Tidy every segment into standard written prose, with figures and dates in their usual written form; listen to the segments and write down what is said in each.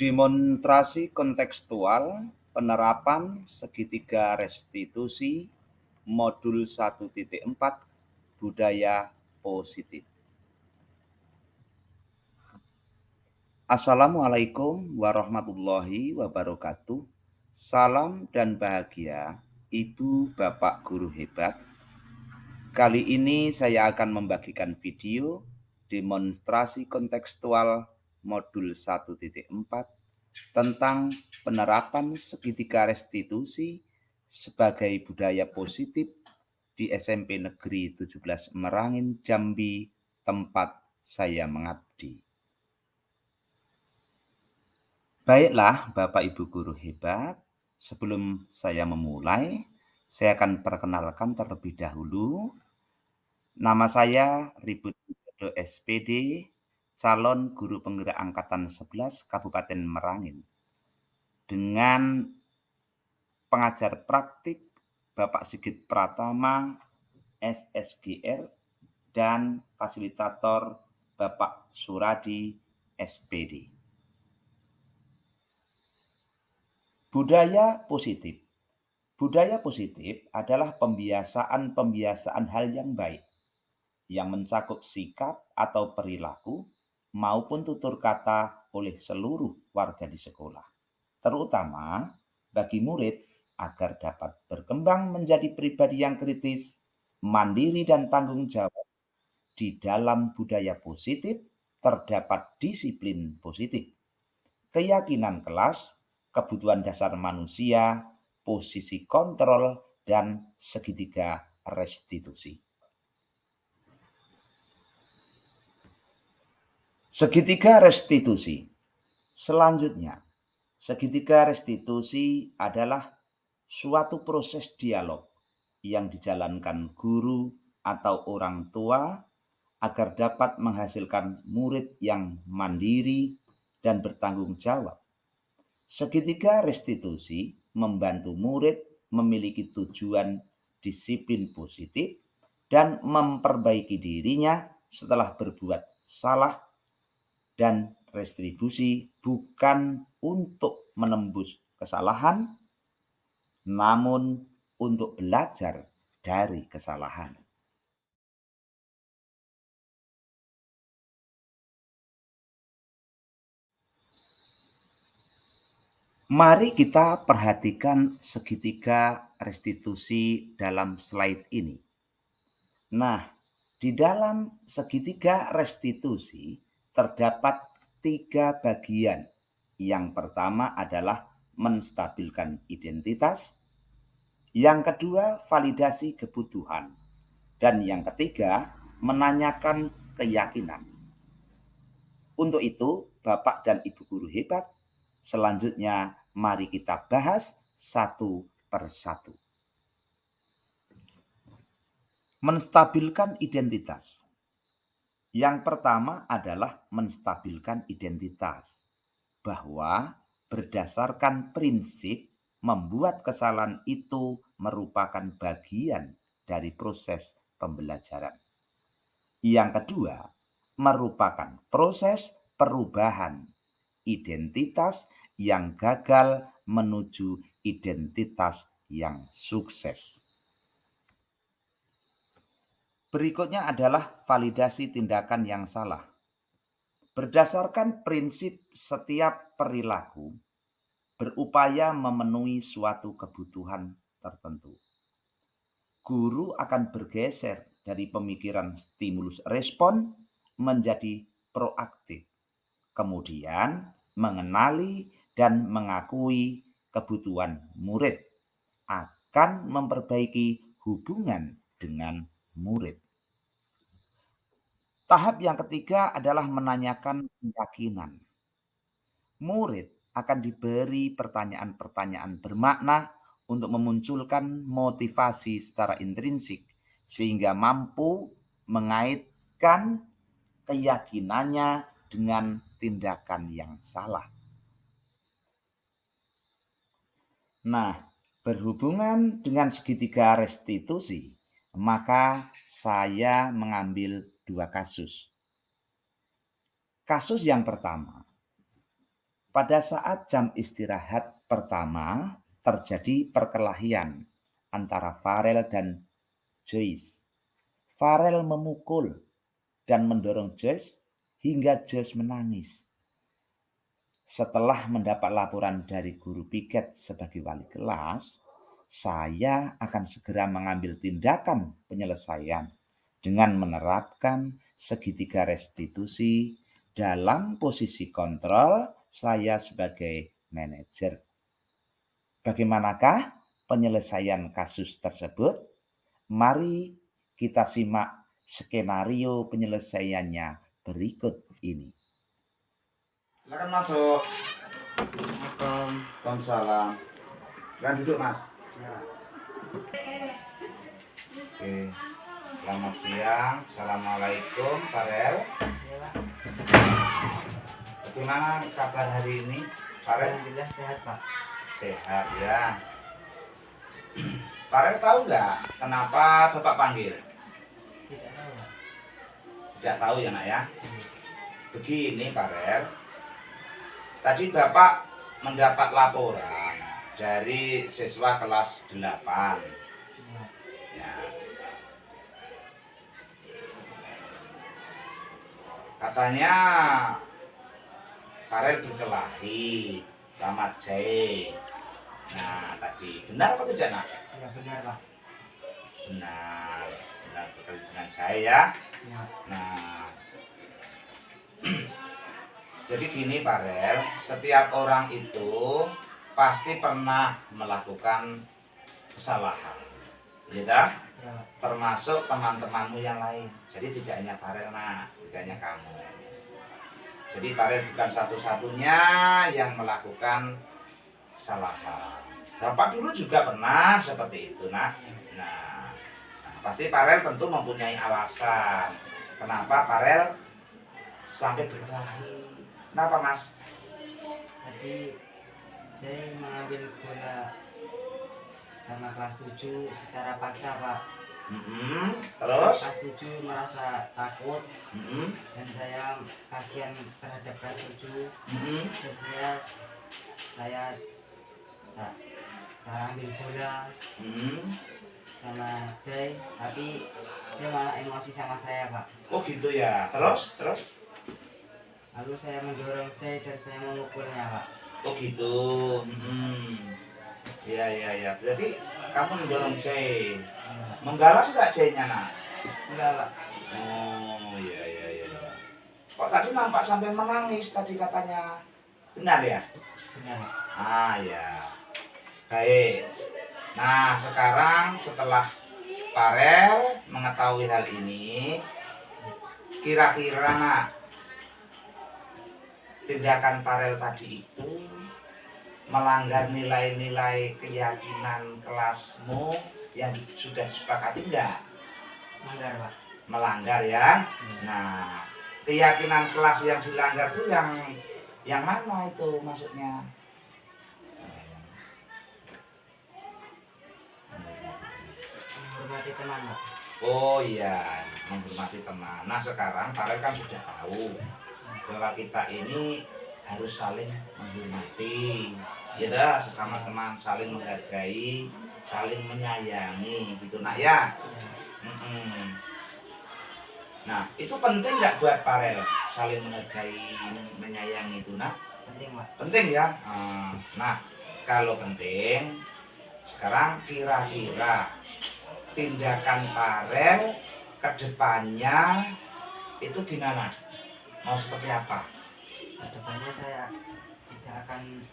Demonstrasi kontekstual penerapan segitiga restitusi modul 1.4 budaya positif. Assalamualaikum warahmatullahi wabarakatuh. Salam dan bahagia Ibu Bapak Guru hebat. Kali ini saya akan membagikan video demonstrasi kontekstual modul 1.4 tentang penerapan segitiga restitusi sebagai budaya positif di SMP Negeri 17 Merangin, Jambi, tempat saya mengabdi. Baiklah Bapak Ibu Guru hebat, sebelum saya memulai, saya akan perkenalkan terlebih dahulu. Nama saya Ribut Widodo SPD, calon guru penggerak angkatan 11 Kabupaten Merangin. Dengan pengajar praktik Bapak Sigit Pratama, SSGR, dan fasilitator Bapak Suradi, SPD. Budaya positif. Budaya positif adalah pembiasaan hal yang baik, yang mencakup sikap atau perilaku maupun tutur kata oleh seluruh warga di sekolah, terutama bagi murid agar dapat berkembang menjadi pribadi yang kritis, mandiri dan tanggung jawab. Di dalam budaya positif terdapat disiplin positif, keyakinan kelas, kebutuhan dasar manusia, posisi kontrol, dan segitiga restitusi. Segitiga restitusi. Selanjutnya, segitiga restitusi adalah suatu proses dialog yang dijalankan guru atau orang tua agar dapat menghasilkan murid yang mandiri dan bertanggung jawab. Segitiga restitusi membantu murid memiliki tujuan disiplin positif dan memperbaiki dirinya setelah berbuat salah, dan retribusi bukan untuk menembus kesalahan, namun untuk belajar dari kesalahan. Mari kita perhatikan segitiga restitusi dalam slide ini. Nah, di dalam segitiga restitusi terdapat 3 bagian. Yang pertama adalah menstabilkan identitas, yang kedua validasi kebutuhan, dan yang ketiga menanyakan keyakinan. Untuk itu, Bapak dan Ibu Guru hebat, selanjutnya mari kita bahas satu persatu. Menstabilkan identitas. Yang pertama adalah menstabilkan identitas, bahwa berdasarkan prinsip membuat kesalahan itu merupakan bagian dari proses pembelajaran. Yang kedua, merupakan proses perubahan identitas yang gagal menuju identitas yang sukses. Berikutnya adalah validasi tindakan yang salah. Berdasarkan prinsip setiap perilaku berupaya memenuhi suatu kebutuhan tertentu. Guru akan bergeser dari pemikiran stimulus respon menjadi proaktif. Kemudian mengenali dan mengakui kebutuhan murid, akan memperbaiki hubungan dengan murid. Tahap yang ketiga adalah menanyakan keyakinan. Murid akan diberi pertanyaan-pertanyaan bermakna untuk memunculkan motivasi secara intrinsik sehingga mampu mengaitkan keyakinannya dengan tindakan yang salah. Nah, berhubungan dengan segitiga restitusi, maka saya mengambil 2 kasus. Kasus yang pertama, Pada saat jam istirahat pertama, terjadi perkelahian antara Farel dan Joyce. Farel memukul dan mendorong Joyce hingga Joyce menangis. Setelah mendapat laporan dari guru piket sebagai wali kelas, saya akan segera mengambil tindakan penyelesaian dengan menerapkan segitiga restitusi dalam posisi kontrol saya sebagai manajer. Bagaimanakah penyelesaian kasus tersebut? Mari kita simak skenario penyelesaiannya berikut ini. Silakan masuk. Waalaikumsalam. Silakan duduk, Mas. Ya. Oke. Selamat siang. Assalamualaikum, Farel. Ya, Bagaimana kabar hari ini, Farel? Alhamdulillah sehat, Pak. Sehat ya. Farel tahu nggak kenapa Bapak panggil? Tidak tahu, Pak. Tidak tahu ya, Nak ya. Begini, Farel. Tadi Bapak mendapat laporan dari siswa kelas 8. Ya. Ya. Katanya Farel berkelahi sama Jay. Nah, tadi benar apa tidak, Nak? Ya, benar, Pak. Benar, benar berkelahi dengan Jay ya. Ya. Nah, jadi gini, Farel, setiap orang itu pasti pernah melakukan kesalahan, gitu? Ya, Pak. Termasuk teman-temanmu yang lain. Jadi tidak hanya Farel, Nak, tidak hanya kamu. Jadi Farel bukan satu-satunya yang melakukan kesalahan. Bapak dulu juga pernah seperti itu, Nak. Nah, pasti Farel tentu mempunyai alasan kenapa Farel sampai berkelahi. Kenapa, Mas? Tadi saya mengambil bola sama kelas 7 secara paksa, Pak. Terus? Kelas 7 merasa takut dan saya kasihan terhadap kelas 7 dan saya cara ambil bola sama Jay, tapi dia malah emosi sama saya, Pak. Oh gitu ya. Terus? Lalu saya mendorong Jay dan saya memukulnya, Pak. Oh gitu. Iya. Jadi kamu mendorong Jay. Ya. Menggalas nggak Jay-nya, Nak? Enggak, Pak. Oh iya. Kok tadi nampak sampai menangis tadi katanya. Benar ya? Benar, Pak. Ah ya. Baik. Nah, sekarang setelah Farel mengetahui hal ini, kira-kira, Nak, tindakan Farel tadi itu melanggar nilai-nilai keyakinan kelasmu yang sudah disepakati enggak? Melanggar, Pak. Melanggar ya. Nah, keyakinan kelas yang dilanggar itu yang mana itu maksudnya? Menghormati teman, Pak. Oh iya, menghormati teman. Nah, sekarang Farel kan sudah tahu bahwa kita ini harus saling menghormati, ya, sesama teman, saling menghargai, saling menyayangi, gitu, Nak ya. Nah, itu penting nggak buat Farel saling menghargai, menyayangi itu, Nak? Penting, Pak. Penting ya. Nah, kalau penting, sekarang kira-kira tindakan Farel ke depannya itu gimana? Mau seperti apa? Kedepannya saya tidak akan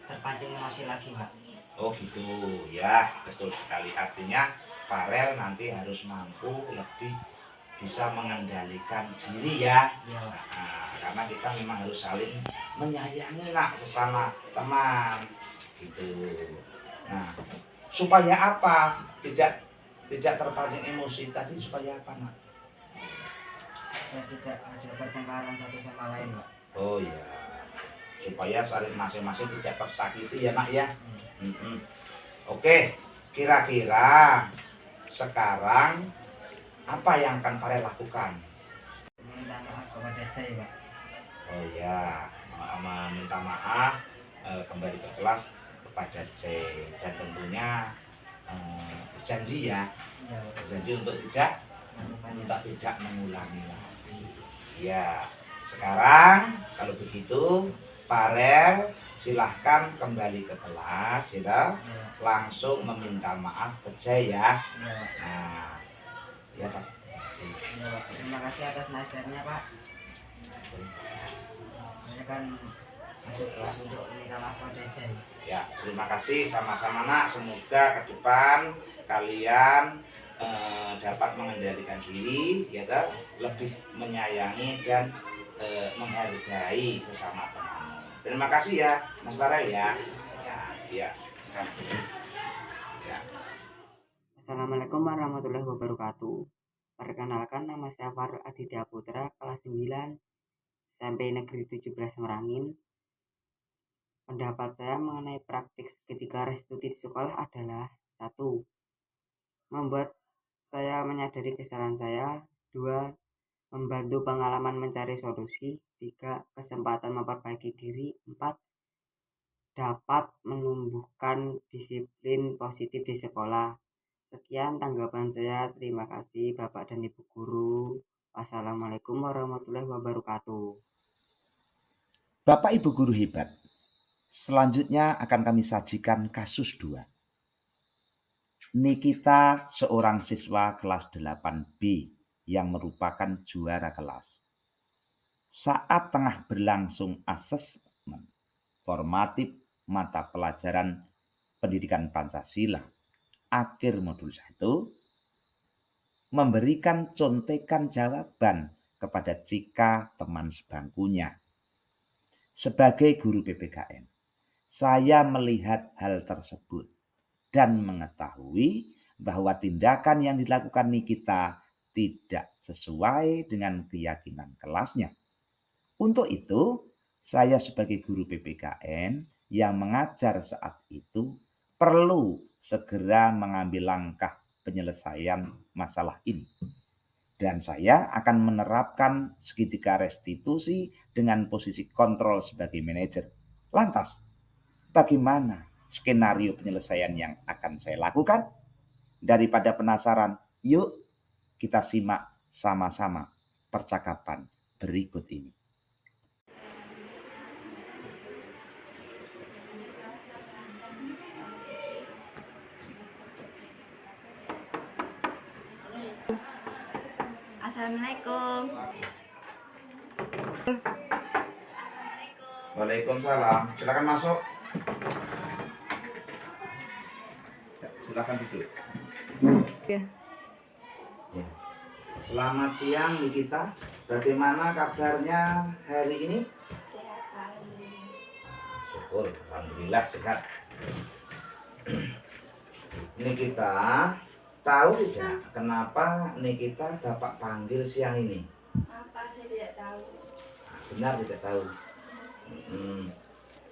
terpancing emosi lagi, Pak. Oh gitu ya, betul sekali. Artinya Farel nanti harus mampu lebih bisa mengendalikan diri ya. Iya, Pak. Nah, karena kita memang harus saling menyayangi, Nak, sesama teman gitu. Nah, supaya apa? Tidak terpancing emosi tadi, supaya apa, Nak? Saya tidak ada pertengkaran satu sama lain, Pak. Oh iya, supaya saling masing-masing tidak tersakiti ya, Nak ya. Oke, kira-kira sekarang apa yang akan Farel lakukan? Meminta maaf kepada Jay, Pak. Oh ya, meminta maaf kembali ke kelas kepada C, dan tentunya berjanji ya, Ya, berjanji untuk tidak mengulangi lagi. Ya, sekarang kalau begitu Farel silahkan kembali ke kelas ya, langsung meminta maaf ke C ya. Nah, ya Pak. Ya, Pak. Terima kasih atas nasihatnya, Pak. Saya kan masuk kelas untuk meminta maaf pada Jai. Ya, terima kasih sama-sama nak. Semoga ke depan kalian dapat mengendalikan diri, ya kan? Lebih menyayangi dan menghargai sesama teman. Terima kasih ya, Mas Farel ya. Ya, ya. Ya. Assalamualaikum warahmatullahi wabarakatuh. Perkenalkan, nama saya Farel Aditya Putra, kelas 9 SMP Negeri 17 Merangin. Pendapat saya mengenai praktik ketika restitusi di sekolah adalah: 1. Membuat saya menyadari kesalahan saya. 2. Membantu pengalaman mencari solusi. 3. Kesempatan memperbaiki diri. 4. Dapat menumbuhkan disiplin positif di sekolah. Sekian tanggapan saya. Terima kasih Bapak dan Ibu Guru. Wassalamualaikum warahmatullahi wabarakatuh. Bapak Ibu Guru hebat. Selanjutnya akan kami sajikan kasus 2. Nikita seorang siswa kelas 8B yang merupakan juara kelas. Saat tengah berlangsung asesmen formatif mata pelajaran pendidikan Pancasila akhir modul 1, memberikan contekan jawaban kepada Cika, teman sebangkunya. Sebagai guru PPKN, saya melihat hal tersebut dan mengetahui bahwa tindakan yang dilakukan Nikita tidak sesuai dengan keyakinan kelasnya. Untuk itu, saya sebagai guru PPKN yang mengajar saat itu perlu segera mengambil langkah penyelesaian masalah ini. Dan saya akan menerapkan segitiga restitusi dengan posisi kontrol sebagai manajer. Lantas, bagaimana skenario penyelesaian yang akan saya lakukan? Daripada penasaran, yuk kita simak sama-sama percakapan berikut ini. Assalamualaikum. Waalaikumsalam. Silakan masuk. Silakan duduk. Ya. Ya. Selamat siang Nikita. Bagaimana kabarnya hari ini? Sehat, alhamdulillah. Syukur, alhamdulillah sehat. Nikita, tahu tidak kenapa Nikita Bapak panggil siang ini? Apa saya tidak tahu? Benar tidak tahu.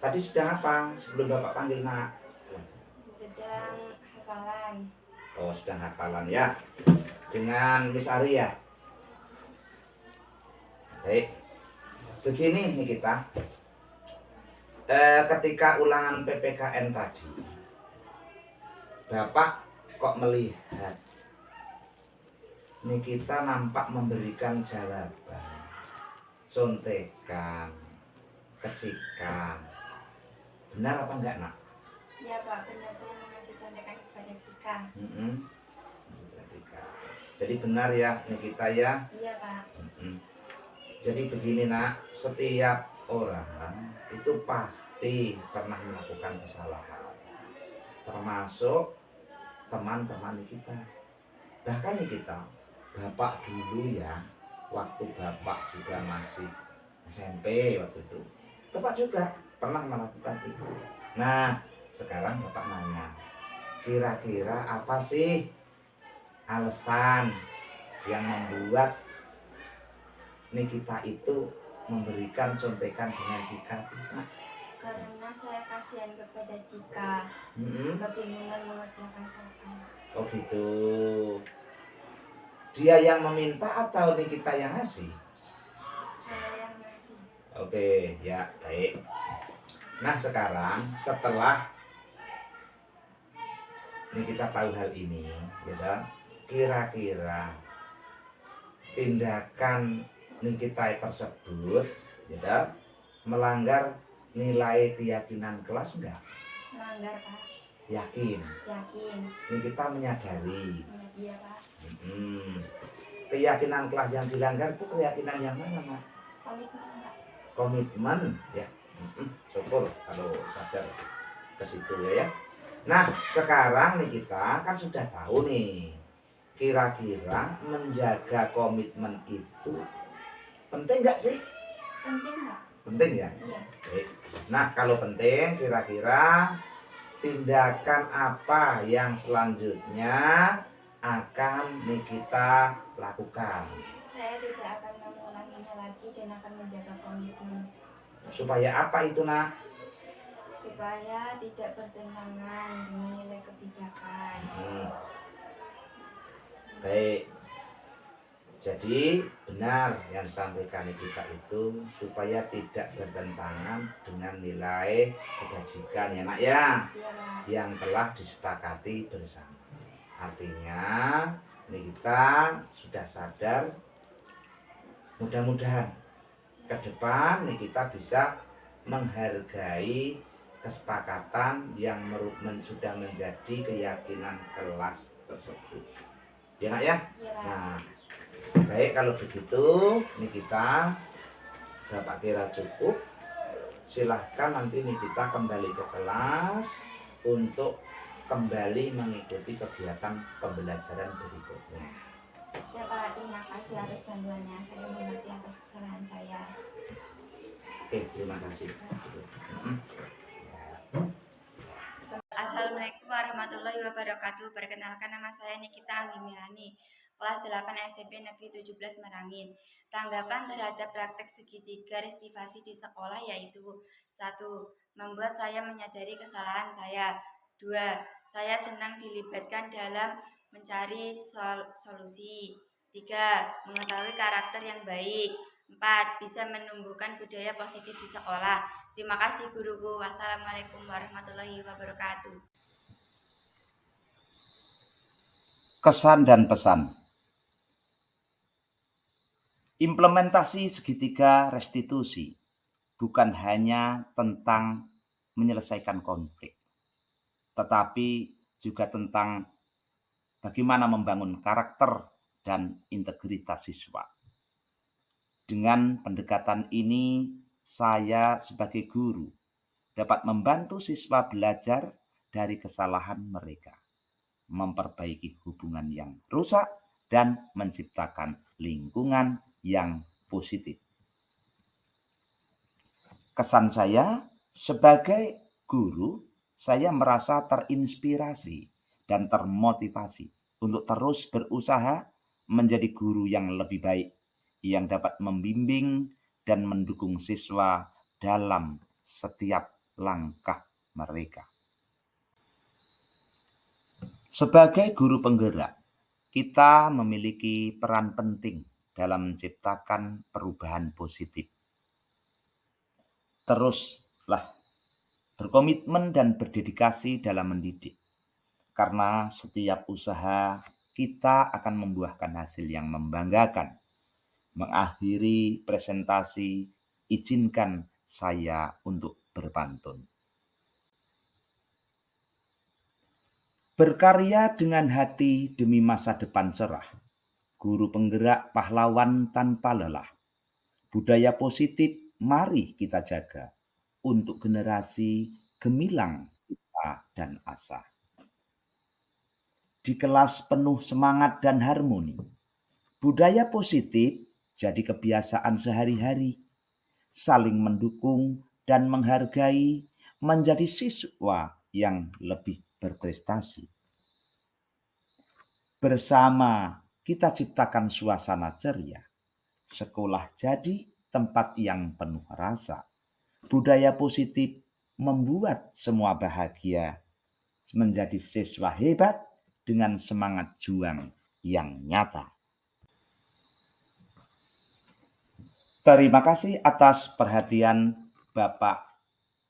Tadi sedang apa sebelum Bapak panggil nak? Sedang hafalan. Oh, sedang hafalan ya. Dengan Miss Ari ya. Baik. Begini Nikita. Ketika ulangan PPKN tadi, Bapak kok melihat Nikita nampak memberikan jawaban, contekan, kecikan. Benar apa enggak nak? Ya Pak, benar saya mengasih contekan kepada Cika. Cika. Jadi benar ya Nikita ya? Iya Pak. Jadi begini nak, setiap orang itu pasti pernah melakukan kesalahan, termasuk teman-teman kita. Bahkan kita, Bapak dulu ya, waktu Bapak juga masih SMP waktu itu, Bapak juga pernah melakukan itu. Nah, sekarang Bapak nanya, kira-kira apa sih alasan yang membuat Nikita itu memberikan contekan dengan Cika? Karena saya kasihan kepada Cika. Kebingungan mengerjakan soal. Oh gitu. Dia yang meminta atau Nikita yang ngasih? Saya yang ngasih. Oh Oke, ya, baik. Nah, sekarang setelah ini kita tahu hal ini, gitu, kira-kira tindakan Nikita tersebut, gitu, melanggar nilai keyakinan kelas enggak? Melanggar, Pak. Yakin? Yakin. Nikita menyadari. Iya, Pak. Keyakinan kelas yang dilanggar itu keyakinan yang mana, Mak? Komitmen, Pak. Komitmen, ya. Syukur kalau sadar ke situ ya. Nah, sekarang nih kita kan sudah tahu nih, kira-kira menjaga komitmen itu penting nggak sih? Penting, Pak. Penting ya? Iya. Baik. Nah, kalau penting, kira-kira tindakan apa yang selanjutnya akan Nikita lakukan? Saya tidak akan mengulanginya lagi dan akan menjaga komitmen. Supaya apa itu, Nak? Supaya tidak bertentangan dengan nilai kebijakan. Baik. Jadi benar yang disampaikan Nikita itu supaya tidak bertentangan dengan nilai kebajikan ya, Nak ya, yang telah disepakati bersama. Artinya Nikita sudah sadar, mudah-mudahan ke depan Nikita bisa menghargai kesepakatan yang sudah menjadi keyakinan kelas tersebut. Ya, Nak ya? Nah, baik, kalau begitu Nikita Bapak kira cukup. Silahkan nanti Nikita kembali ke kelas untuk kembali mengikuti kegiatan pembelajaran berikutnya. Ya, Pak, terima kasih atas bantuannya. Saya mengerti atas kesalahan saya. Oke, terima kasih. Assalamualaikum warahmatullahi wabarakatuh. Perkenalkan, nama saya Nikita Anggi Milani, kelas 8 SMP Negeri 17 Merangin. Tanggapan terhadap praktek segitiga restivasi di sekolah yaitu: 1. Membuat saya menyadari kesalahan saya. 2. Saya senang dilibatkan dalam mencari solusi. 3. Mengetahui karakter yang baik. 4. Bisa menumbuhkan budaya positif di sekolah. Terima kasih guruku. Wassalamualaikum warahmatullahi wabarakatuh. Kesan dan pesan. Implementasi segitiga restitusi bukan hanya tentang menyelesaikan konflik, tetapi juga tentang bagaimana membangun karakter dan integritas siswa. Dengan pendekatan ini, saya sebagai guru dapat membantu siswa belajar dari kesalahan mereka, memperbaiki hubungan yang rusak, dan menciptakan lingkungan yang positif. Kesan saya sebagai guru, saya merasa terinspirasi dan termotivasi untuk terus berusaha menjadi guru yang lebih baik, yang dapat membimbing dan mendukung siswa dalam setiap langkah mereka. Sebagai guru penggerak, kita memiliki peran penting dalam menciptakan perubahan positif. Teruslah berkomitmen dan berdedikasi dalam mendidik, karena setiap usaha kita akan membuahkan hasil yang membanggakan. Mengakhiri presentasi, izinkan saya untuk berpantun. Berkarya dengan hati demi masa depan cerah. Guru penggerak pahlawan tanpa lelah. Budaya positif mari kita jaga untuk generasi gemilang cita dan asa. Di kelas penuh semangat dan harmoni, budaya positif jadi kebiasaan sehari-hari. Saling mendukung dan menghargai menjadi siswa yang lebih berprestasi. Bersama kita ciptakan suasana ceria. Sekolah jadi tempat yang penuh rasa. Budaya positif membuat semua bahagia, menjadi siswa hebat dengan semangat juang yang nyata. Terima kasih atas perhatian Bapak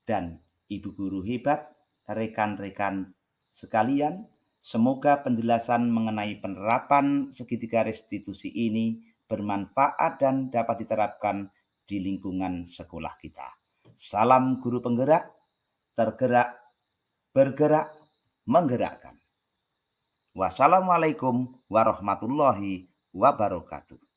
dan Ibu guru hebat, rekan-rekan sekalian. Semoga penjelasan mengenai penerapan segitiga restitusi ini bermanfaat dan dapat diterapkan di lingkungan sekolah kita. Salam guru penggerak, tergerak, bergerak, menggerakkan. Wassalamualaikum warahmatullahi wabarakatuh.